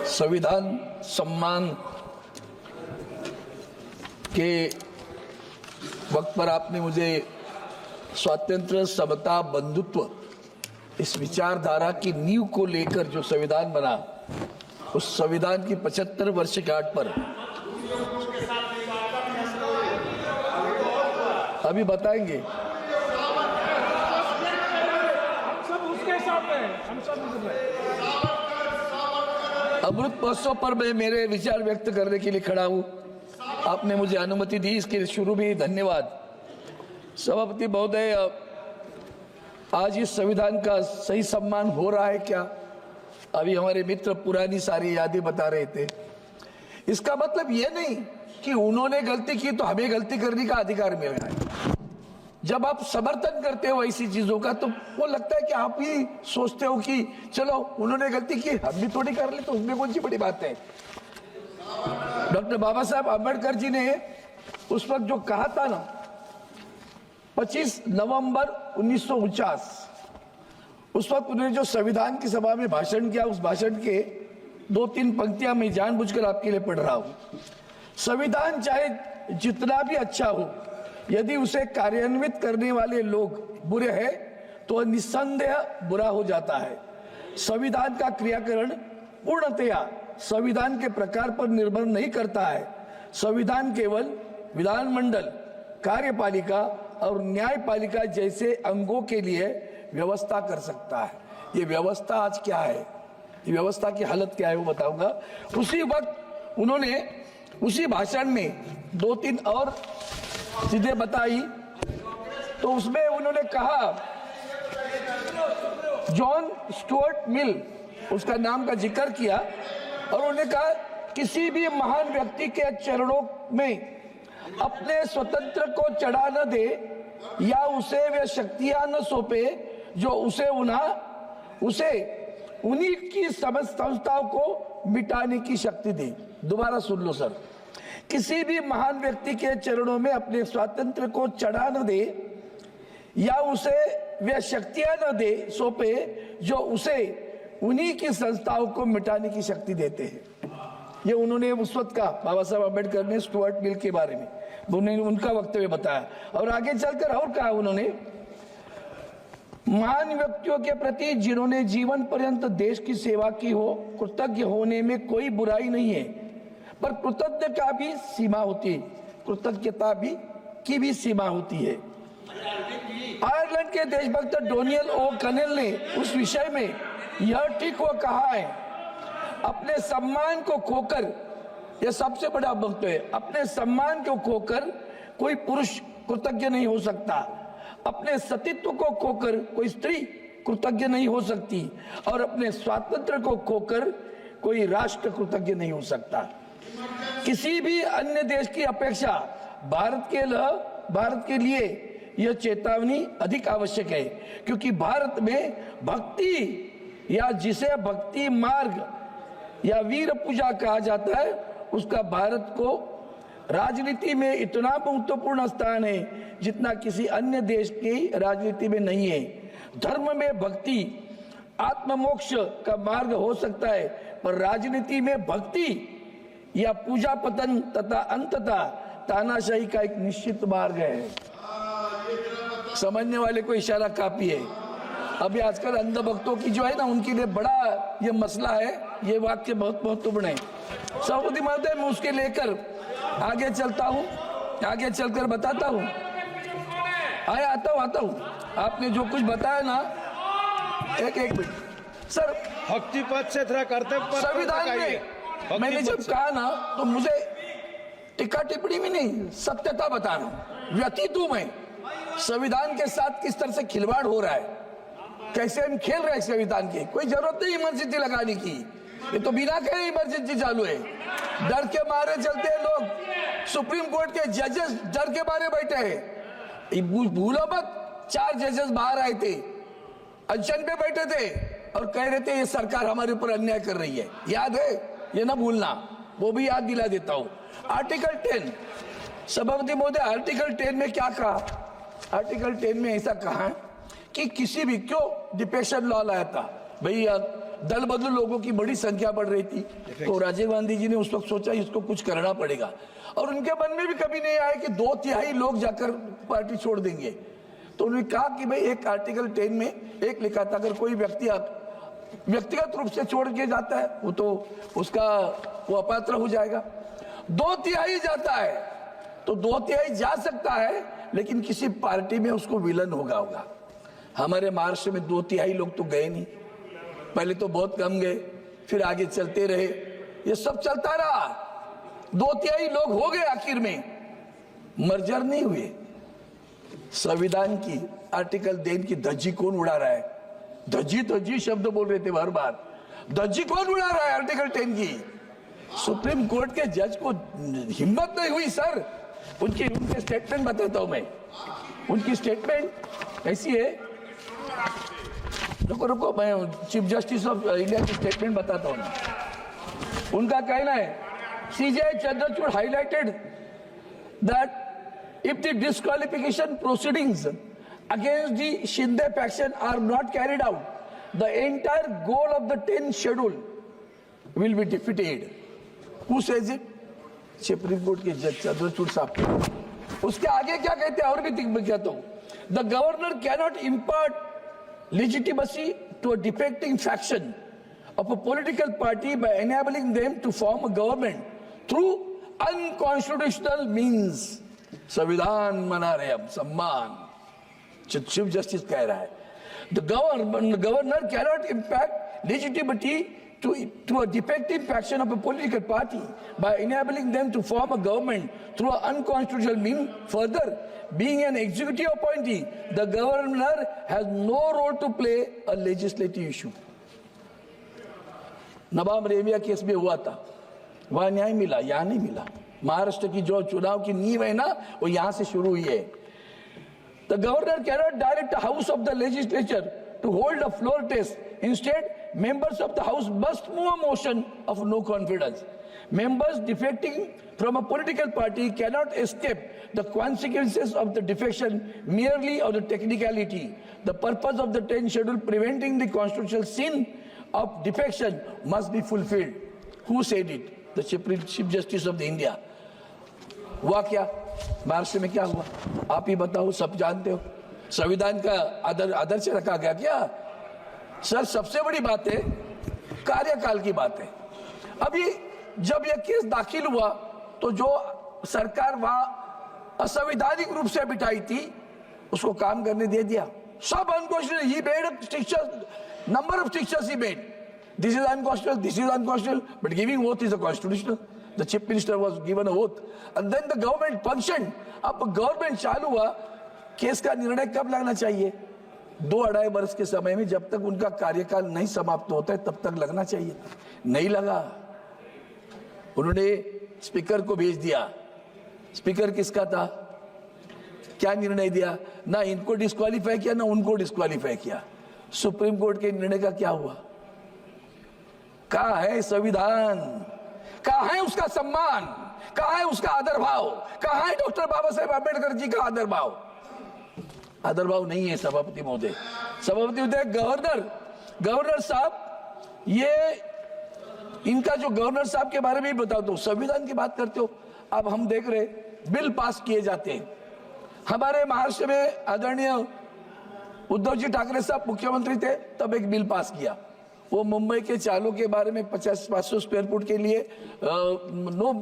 संविधान सम्मान के वक्त पर आपने मुझे स्वातंत्र्य, समता, बंधुत्व इस विचारधारा की नींव को लेकर जो संविधान बना, उस संविधान की 75 वर्षगांठ पर अभी बताएंगे। अमृत महोत्सव पर मैं मेरे विचार व्यक्त करने के लिए खड़ा हूं। आपने मुझे अनुमति दी, इसके शुरू में धन्यवाद। सभापति महोदय, आज इस संविधान का सही सम्मान हो रहा है क्या? अभी हमारे मित्र पुरानी सारी यादें बता रहे थे। इसका मतलब ये नहीं कि उन्होंने गलती की तो हमें गलती करने का अधिकार मिल रहा है। जब आप समर्थन करते हो ऐसी चीजों का, तो वो लगता है कि आप ही सोचते हो कि चलो उन्होंने गलती की, हम भी थोड़ी कर ले, तो उसमें कौन सी बड़ी बात है। डॉक्टर बाबा साहब अम्बेडकर जी ने उस वक्त जो कहा था ना, 25 नवंबर 1949, उस वक्त उन्होंने जो संविधान की सभा में भाषण किया, उस भाषण के 2-3 पंक्तियां मैं जानबूझकर आपके लिए पढ़ रहा हूं। संविधान चाहे जितना भी अच्छा हो, यदि उसे कार्यान्वित करने वाले लोग बुरे हैं तो निस्संदेह बुरा हो जाता है। संविधान का क्रियाकरण पूर्णतया संविधान के प्रकार पर निर्भर नहीं करता है। संविधान केवल विधानमंडल, कार्यपालिका और न्यायपालिका जैसे अंगों के लिए व्यवस्था कर सकता है। ये व्यवस्था आज क्या है, ये व्यवस्था की हालत क्या है, वो बताऊंगा। उसी वक्त उन्होंने उसी भाषण में 2-3 और चीजें बताई। तो उसमें उन्होंने कहा, जॉन स्टुअर्ट मिल, उसका नाम का जिक्र किया, और उन्होंने कहा किसी भी महान व्यक्ति के चरणों में अपने स्वतंत्र को चढ़ा न दे या उसे वे शक्तियां न सौंपे जो उसे उन्हीं की संस्थाओं को मिटाने की शक्ति दे। दोबारा सुन लो सर, किसी भी महान व्यक्ति के चरणों में अपने स्वातंत्र को चढ़ा न दे या उसे वे शक्तियां न दे सौंपे जो उसे उन्हीं की संस्थाओं को मिटाने की शक्ति देते हैं। ये उन्होंने उस वक्त कहा, बाबा साहब अम्बेडकर ने स्टुअर्ट मिल के बारे में उन्होंने उनका वक्तव्य बताया। और आगे चलकर और कहा उन्होंने, महान व्यक्तियों के प्रति जिन्होंने जीवन पर्यंत देश की सेवा की हो, कृतज्ञ होने में कोई बुराई नहीं है, पर कृतज्ञता भी सीमा होती है, कृतज्ञता की भी सीमा होती है। आयरलैंड के देशभक्त डोनियल ओ कनेल ने उस विषय में यह ठीक वो कहा है, अपने सम्मान को खोकर, यह सबसे बड़ा वक्तव्य है, अपने सम्मान को खोकर कोई पुरुष कृतज्ञ नहीं हो सकता, अपने सतीत्व को खोकर कोई स्त्री कृतज्ञ नहीं हो सकती, और अपने स्वातंत्र्य को खोकर कोई राष्ट्र कृतज्ञ नहीं हो सकता। किसी भी अन्य देश की अपेक्षा भारत के लिए यह चेतावनी अधिक आवश्यक है, क्योंकि भारत में भक्ति, या जिसे भक्ति मार्ग या वीर पूजा कहा जाता है, उसका भारत को राजनीति में इतना महत्वपूर्ण स्थान है जितना किसी अन्य देश की राजनीति में नहीं है। धर्म में भक्ति आत्ममोक्ष का मार्ग हो सकता है, पर राजनीति में भक्ति या पूजा पतन तथा अंततः तानाशाही का एक निश्चित मार्ग है। समझने वाले को इशारा काफी है। अभी आजकल अंधभक्तों की जो है ना, उनके लिए बड़ा ये मसला है। ये वाक्य बहुत महत्वपूर्ण है। सभापति महोदय, मैं उसके लेकर आगे चलता हूँ, आगे चलकर बताता हूँ। आता हूँ। आपने जो कुछ बताया ना, एक मिनट सर, भक्ति पद से थोड़ा कर्तव्य संविधान में मैंने जब कहा ना, तो मुझे टिक्का टिप्पणी भी नहीं, सत्यता बता रहा हूँ। व्यतीत हूं मैं, संविधान के साथ किस तरह से खिलवाड़ हो रहा है, कैसे हम खेल रहे हैं संविधान की। कोई जरूरत नहीं इमरजेंसी लगाने की, ये तो बिना कहे इमरजेंसी चालू है। डर के मारे चलते हैं लोग। सुप्रीम कोर्ट के जजेस डर के मारे बैठे हैं। भूलो मत, 4 जजेस बाहर आए थे, अनशन पे बैठे थे और कह रहे थे ये सरकार हमारे ऊपर अन्याय कर रही है। याद है? ये ना भूलना, वो भी याद दिला देता हूं। आर्टिकल 10, सभापति महोदय, आर्टिकल 10 में क्या कहा? आर्टिकल 10 में ऐसा कहा कि किसी भी, क्यों डिफेक्शन लॉ लाया था भैया, दल बदलू लोगों की बड़ी संख्या बढ़ रही थी, तो राजीव गांधी जी ने उस वक्त सोचा इसको कुछ करना पड़ेगा, और उनके मन में भी कभी नहीं आया कि 2/3 लोग जाकर पार्टी छोड़ देंगे। तो उन्होंने कहा कि भाई एक आर्टिकल 10 में एक लिखा था, अगर कोई व्यक्तिगत रूप से छोड़ के जाता है वो तो वो अपात्र हो जाएगा। 2/3 जाता है तो 2/3 जा सकता है, लेकिन किसी पार्टी में उसको विलन होगा। हमारे महाराष्ट्र में 2/3 लोग तो गए नहीं, पहले तो बहुत कम गए, फिर आगे चलते रहे, ये सब चलता रहा, 2/3 लोग हो गए, आखिर में मर्जर नहीं हुए। संविधान की आर्टिकल 10 की धज्जी कौन उड़ा रहा है? धज्जी शब्द बोल रहे थे हर बार, धज्जी कौन उड़ा रहा है आर्टिकल 10 की? सुप्रीम कोर्ट के जज को हिम्मत नहीं हुई सर। उनके स्टेटमेंट बताता हूं मैं, उनकी स्टेटमेंट ऐसी है, रुको मैं चीफ जस्टिस ऑफ इंडिया की स्टेटमेंट बताता हूं। उनका कहना है, CJI Chandrachud highlighted that if the disqualification proceedings against the Shinde faction are not carried out, the entire goal of the 10th schedule will be defeated. Who says it? Supreme court के जज चंद्रचूड़ साहब। उसके आगे क्या कहते हैं और भी कहता हूं, the governor cannot impart legitimacy to a defecting faction of a political party by enabling them to form a government through unconstitutional means. संविधान मना रहे हम, सम्मान। चीफ जस्टिस कह रहा है, the governor cannot impact legitimacy to a defective faction of a political party by enabling them to form a government through an unconstitutional means. Further, being an executive appointee, the governor has no role to play a legislative issue. Nawab Rebia case में हुआ था, वहां न्याय मिला, यहां नहीं मिला। महाराष्ट्र की जो चुनाव की नींव है ना, वो यहां से शुरू हुई है। The governor cannot direct the house of the legislature to hold a floor test. Instead, members of the house must move a motion of no confidence. Members defecting from a political party cannot escape the consequences of the defection merely on the technicality. The purpose of the 10th schedule preventing the constitutional sin of defection must be fulfilled. Who said it? The Chief Justice of the India. हुआ क्या महाराष्ट्र में, क्या हुआ आप ही बताओ, सब जानते हो। संविधान का आदर्श रखा गया क्या? सर सबसे बड़ी बात है कार्यकाल की बात है। अभी जब यह केस दाखिल हुआ तो जो सरकार वहां असंवैधानिक रूप से बिठाई थी उसको काम करने दे दिया, सब unconstitutional. He made stricture number of strictures he made. This is unconstitutional, this is unconstitutional, but giving oath is a constitutional. The chief minister was given a oath, and then the government functioned. अब government चालू हुआ, case का निर्णय कब लगना चाहिए? 2-2.5 वर्ष के समय में, जब तक उनका कार्यकाल नहीं समाप्त होता है तब तक लगना चाहिए, नहीं लगा। उन्होंने स्पीकर को भेज दिया। स्पीकर किसका था? क्या निर्णय दिया? ना इनको डिस्क्वालीफाई किया ना उनको डिस्क्वालीफाई किया। सुप्रीम कोर्ट के निर्णय का क्या हुआ? कहाँ है संविधान? कहाँ है उसका सम्मान? कहाँ है उसका आदर भाव? कहाँ है डॉक्टर बाबा साहेब आंबेडकर जी का आदर भाव? आदर भाव नहीं है सभापति महोदय। सभापति महोदय, गवर्नर साहब, ये इनका जो गवर्नर साहब के बारे में भी बताओ, तो संविधान की बात करते हो। अब हम देख रहे बिल पास किए जाते हैं। हमारे महाराष्ट्र में आदरणीय उद्धव जी ठाकरे साहब मुख्यमंत्री थे, तब एक बिल पास किया, वो मुंबई के चालों के बारे में 500 स्क्वायर फुट के लिए नो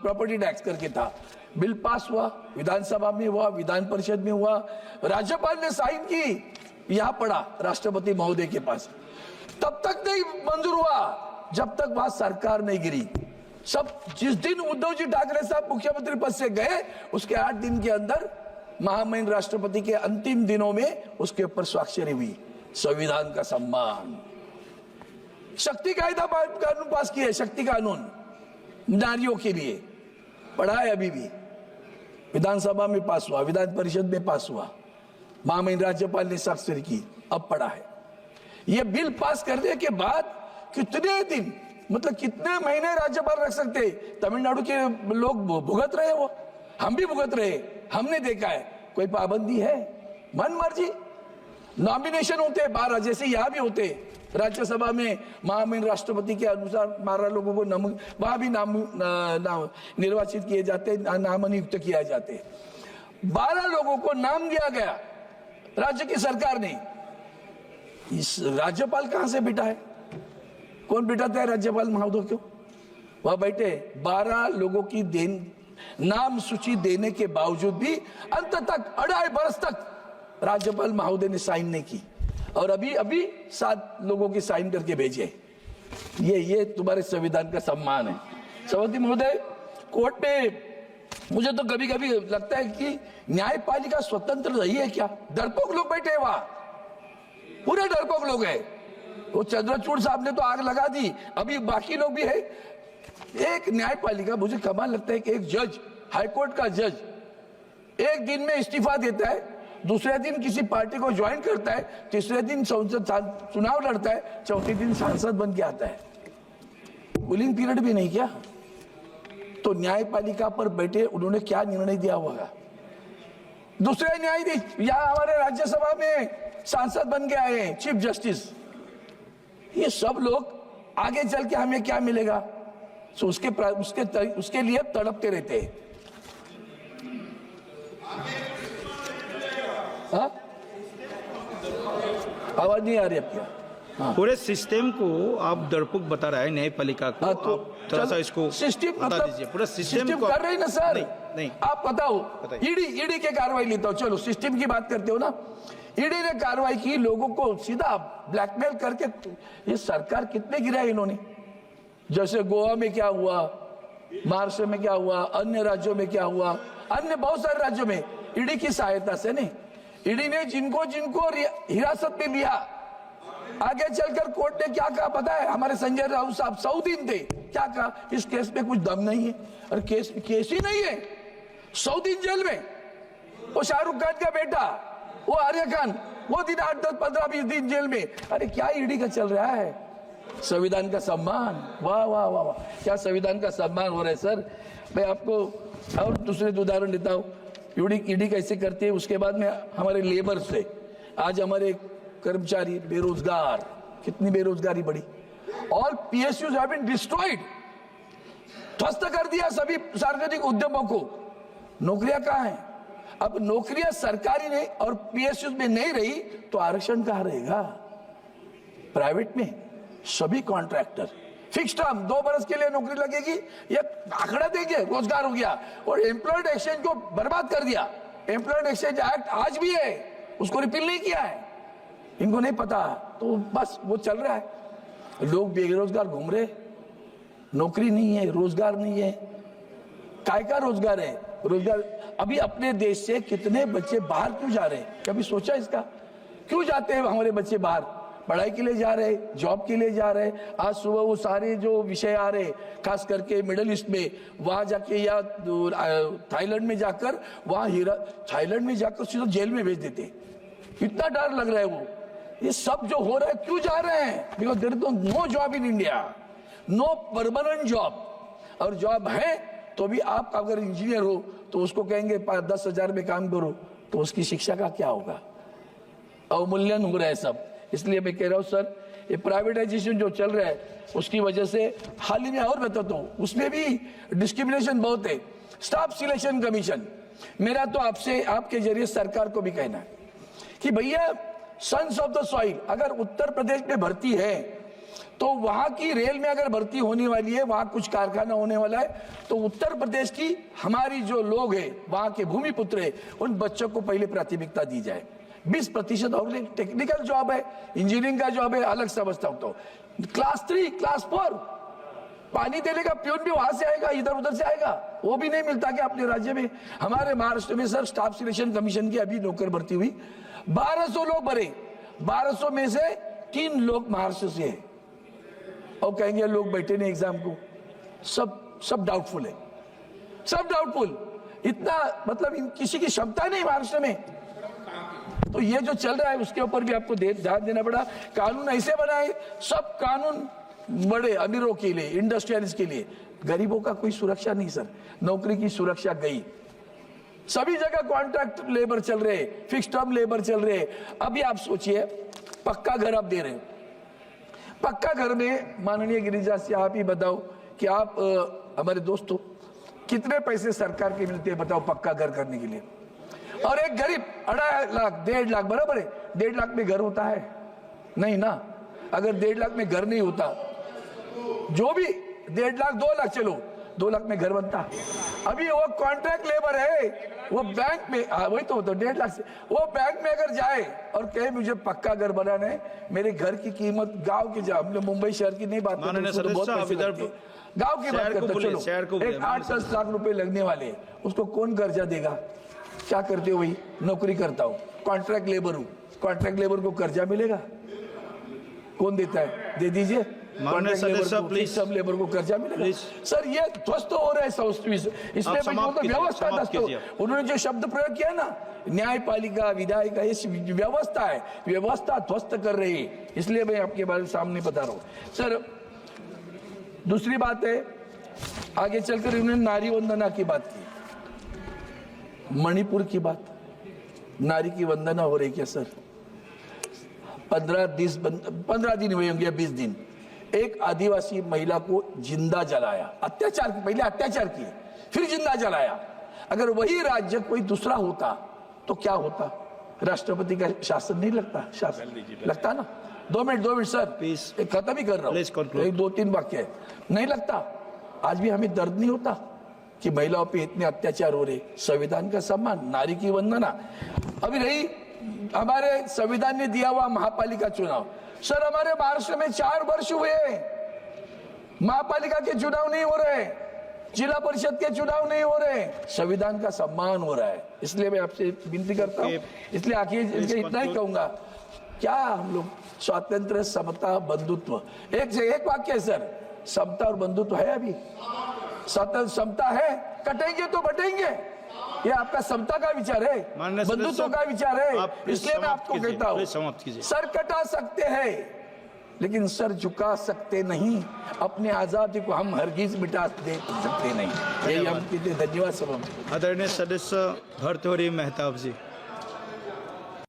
प्रॉपर्टी टैक्स करके था। बिल पास हुआ, विधानसभा में हुआ, विधान परिषद में हुआ, राज्यपाल ने साइन की, यहां पड़ा राष्ट्रपति महोदय के पास। तब तक नहीं मंजूर हुआ जब तक वहां सरकार नहीं गिरी। सब जिस दिन उद्धव जी ठाकरे साहब मुख्यमंत्री पद से गए, उसके 8 दिन के अंदर महामहिम राष्ट्रपति के अंतिम दिनों में उसके ऊपर स्वाक्षरी हुई। संविधान का सम्मान। शक्ति कायदा कानून पास किया, शक्ति कानून नारियों के लिए पढ़ा है, अभी भी विधानसभा में पास हुआ, विधान परिषद में पास हुआ, महामहिम राज्यपाल ने स्वाक्षरी की, अब पढ़ा है। यह बिल पास करने के बाद कितने दिन, मतलब कितने महीने राज्यपाल रख सकते? तमिलनाडु के लोग भुगत रहे, वो हम भी भुगत रहे, हमने देखा है। कोई पाबंदी है? मन मर्जी नॉमिनेशन होते 12, जैसे यहां भी होते, राज्यसभा में महामहिम राष्ट्रपति के अनुसार 12 लोगों को वहां भी निर्वाचित किए जाते, नामनियुक्त किया जाते। 12 लोगों को नाम दिया गया राज्य की सरकार ने। इस राज्यपाल कहां से बिठा है? कौन बिठाता है राज्यपाल महोदय को? वह बैठे 12 लोगों की नाम सूची देने के बावजूद भी अंत तक 2.5 बरस तक राज्यपाल महोदय ने साइन नहीं की, और अभी 7 लोगों की साइन करके भेजे। ये तुम्हारे संविधान का सम्मान है। सभापति महोदय, कोर्ट में मुझे तो कभी कभी लगता है कि न्यायपालिका स्वतंत्र रही है क्या? डरपोक लोग बैठे हैं वहां, पूरे डरपोक लोग हैं। वो चंद्रचूड़ साहब ने तो आग लगा दी, अभी बाकी लोग भी है। एक न्यायपालिका, मुझे कमाल लगता है कि एक जज, हाईकोर्ट का जज, एक दिन में इस्तीफा देता है, दूसरे दिन किसी पार्टी को ज्वाइन करता है, तीसरे दिन संसद चुनाव लड़ता है, चौथे दिन सांसद बन के आता है। कूलिंग पीरियड भी नहीं किया। तो न्यायपालिका पर बैठे उन्होंने क्या निर्णय दिया होगा? दूसरे न्यायाधीश यहाँ हमारे राज्यसभा में सांसद बन के आए हैं, चीफ जस्टिस। ये सब लोग आगे चल के हमें क्या मिलेगा? तो उसके लिए तड़पते रहते हैं। आवाज नहीं आ रही आपकी? हाँ। पूरे सिस्टम को आप डरपोक बता रहा है न्यायपालिका को। तो थोड़ा सा इसको सिस्टम बता दीजिए। पूरा सिस्टम को कर रहे हैं ना सर? नहीं। आप बताओ, ईडी के कार्रवाई लेता हो, चलो सिस्टम की बात करते हो ना। ईडी ने कार्रवाई की, लोगों को सीधा ब्लैकमेल करके। ये सरकार कितने गिराए इन्होंने? जैसे गोवा में क्या हुआ, महाराष्ट्र में क्या हुआ, अन्य राज्यों में क्या हुआ, अन्य बहुत सारे राज्यों में ईडी की सहायता से नहीं, ईडी ने जिनको हिरासत में लिया, आगे चलकर कोर्ट ने क्या कहा पता है? हमारे संजय राउत साहब 100 दिन थे, क्या कहा? इस केस में कुछ दम नहीं है। अरे केस ही नहीं है, 100 दिन जेल में। वो शाहरुख खान का बेटा, वो आर्य खान, वो दिन 8, 10, 15, 20 दिन जेल में। अरे क्या ईडी का चल रहा है? संविधान का सम्मान, वाह वाह वाह वाह, क्या संविधान का सम्मान हो रहा है सर। मैं आपको और दूसरे उदाहरण देता हूँ। ईडी कैसे करती है, उसके बाद में हमारे लेबर से आज हमारे कर्मचारी बेरोजगार, कितनी बेरोजगारी बढ़ी। All PSUs have been destroyed, ध्वस्त कर दिया सभी सार्वजनिक उद्यमों को। नौकरियां कहाँ हैं? अब नौकरियां सरकारी नहीं और PSUs में नहीं रही तो आरक्षण कहाँ रहेगा? प्राइवेट में सभी कॉन्ट्रैक्टर फिक्स टर्म 2 बरस के लिए नौकरी लगेगी, ये आंकड़ा देंगे, रोजगार हो गया। और एम्प्लॉयड एक्सचेंज को बर्बाद कर दिया। एम्प्लॉयड एक्सचेंज एक्ट आज भी है, उसको रिपील नहीं किया है, इनको नहीं पता, तो बस वो चल रहा है। लोग बेरोजगार घूम रहे, नौकरी नहीं है, रोजगार नहीं है। काय का रोजगार है? रोजगार अभी अपने देश से कितने बच्चे बाहर क्यों जा रहे हैं? कभी सोचा इसका? क्यों जाते हैं हमारे बच्चे बाहर? पढ़ाई के लिए जा रहे, जॉब के लिए जा रहे। आज सुबह वो सारे जो विषय आ रहे, खास करके मिडिल ईस्ट में, वहां जाके या थाईलैंड में जाकर, थाईलैंड में जाकर सीधा जेल में भेज देते। इतना डर लग रहा है वो। ये सब जो हो रहा है, क्यों जा रहे हैं? Because there is no job in India, no permanent job. और जॉब है तो भी आप अगर इंजीनियर हो तो उसको कहेंगे 10,000 में काम करो, तो उसकी शिक्षा का क्या होगा? अवमूल्यन हो रहा है सब। इसलिए मैं कह रहा हूं सर, ये प्राइवेटाइजेशन जो चल रहा है उसकी वजह से हाल ही में और बताता हूं, उसमें भी डिस्क्रिमिनेशन बहुत है। स्टाफ सिलेक्शन कमीशन, मेरा तो आपसे, आपके जरिए सरकार को भी कहना है कि भैया सन्स ऑफ द सॉइल, अगर उत्तर प्रदेश में भर्ती है तो वहां की रेल में अगर भर्ती होने वाली है, वहां कुछ कारखाना होने वाला है, तो उत्तर प्रदेश की हमारी जो लोग हैं, वहां के भूमिपुत्र है, उन बच्चों को पहले प्राथमिकता दी जाए। 20% और टेक्निकल जॉब है, इंजीनियरिंग का जॉब है, अलग समझता हूं। तो क्लास 3, क्लास 4 पानी देने का प्यून भी वहां से आएगा, इधर उधर से आएगा, वो भी नहीं मिलता क्या अपने राज्य में? हमारे महाराष्ट्र में सर स्टाफ सिलेक्शन कमीशन की अभी नौकर भर्ती हुई, 1200 लोग भरे, 1200 में से 3 लोग महाराष्ट्र से है। और कहेंगे लोग बैठे नहीं एग्जाम को, सब डाउटफुल है, सब डाउटफुल। इतना मतलब किसी की क्षमता नहीं महाराष्ट्र में। तो ये जो चल रहा है उसके ऊपर भी आपको ध्यान देना पड़ा। कानून ऐसे बनाए, सब कानून बड़े अमीरों के लिए, इंडस्ट्रियलिस्ट के लिए, गरीबों का कोई सुरक्षा नहीं सर। नौकरी की सुरक्षा गई, सभी जगह कॉन्ट्रैक्ट लेबर चल रहे, फिक्स टर्म लेबर चल रहे। अभी आप सोचिए, पक्का घर आप दे रहे हो, पक्का घर में माननीय गिरिजा से आप ही बताओ कि आप हमारे दोस्तों कितने पैसे सरकार के मिलते हैं बताओ पक्का घर करने के लिए। और एक गरीब 2.5 लाख 1.5 लाख बराबर है, 1.5 लाख में घर होता है नहीं ना। अगर 1.5 लाख में घर नहीं होता, जो भी 1.5 लाख 2 लाख, चलो 2 लाख में घर बनता। अभी वो कॉन्ट्रैक्ट लेबर है, वो बैंक में वही तो होता 1.5 लाख से, वो बैंक में अगर जाए और कहे मुझे पक्का घर बनाना है, मेरे घर की कीमत गांव की, हमने मुंबई शहर की नहीं बात माननीय सदस्य गांव की बात करते, चलो शहर को एक 8-10 लाख रुपए लगने वाले, उसको कौन कर्जा देगा? क्या करते हो भाई? नौकरी करता हूँ, कॉन्ट्रैक्ट लेबर हूँ, कॉन्ट्रैक्ट लेबर को कर्जा मिलेगा? कौन देता है? दे दीजिए सब लेबर को कर्जा मिलेगा। सर ये ध्वस्त हो रहा है, इसलिए व्यवस्था ध्वस्त। उन्होंने जो शब्द प्रयोग किया ना, न्यायपालिका विधायिका, ये व्यवस्था है, व्यवस्था ध्वस्त कर रही है, इसलिए मैं आपके बारे में सामने बता रहा हूँ। सर दूसरी बात है, आगे चलकर उन्होंने नारी वंदना की बात की, मणिपुर की बात, नारी की वंदना हो रही क्या सर? 15 दिन हुए होंगे, 20 दिन, एक आदिवासी महिला को जिंदा जलाया, अत्याचार, पहले अत्याचार किए फिर जिंदा जलाया। अगर वही राज्य कोई दूसरा होता तो क्या होता? राष्ट्रपति का शासन नहीं लगता? शासन लगता ना। 2 मिनट सर, खत्म ही कर रहा हूँ, 1-2-3 वाक्य है, नहीं लगता? आज भी हमें दर्द नहीं होता कि महिलाओं पे इतने अत्याचार हो रहे? संविधान का सम्मान, नारी की वंदना। अभी रही हमारे संविधान ने दिया हुआ महापालिका चुनाव, सर हमारे महाराष्ट्र में 4 वर्ष हुए महापालिका के चुनाव नहीं हो रहे, जिला परिषद के चुनाव नहीं हो रहे, संविधान का सम्मान हो रहा है। इसलिए मैं आपसे विनती करता हूँ, इसलिए आखिर इतना ही कहूंगा, क्या हम लोग स्वातंत्र, समता, बंधुत्व, एक वाक्य है सर, समता और बंधुत्व है? अभी समता है, कटेंगे तो बटेंगे, ये आपका समता का विचार है, बंधुत्व का विचार है। इसलिए मैं आपको कहता हूँ, सर कटा सकते हैं लेकिन सर झुका सकते नहीं, अपने आजादी को हम हरगिज मिटा दे सकते नहीं। यही हम कहते। धन्यवाद सब। आदरणीय सदस्य भर्तृहरि मेहताब जी।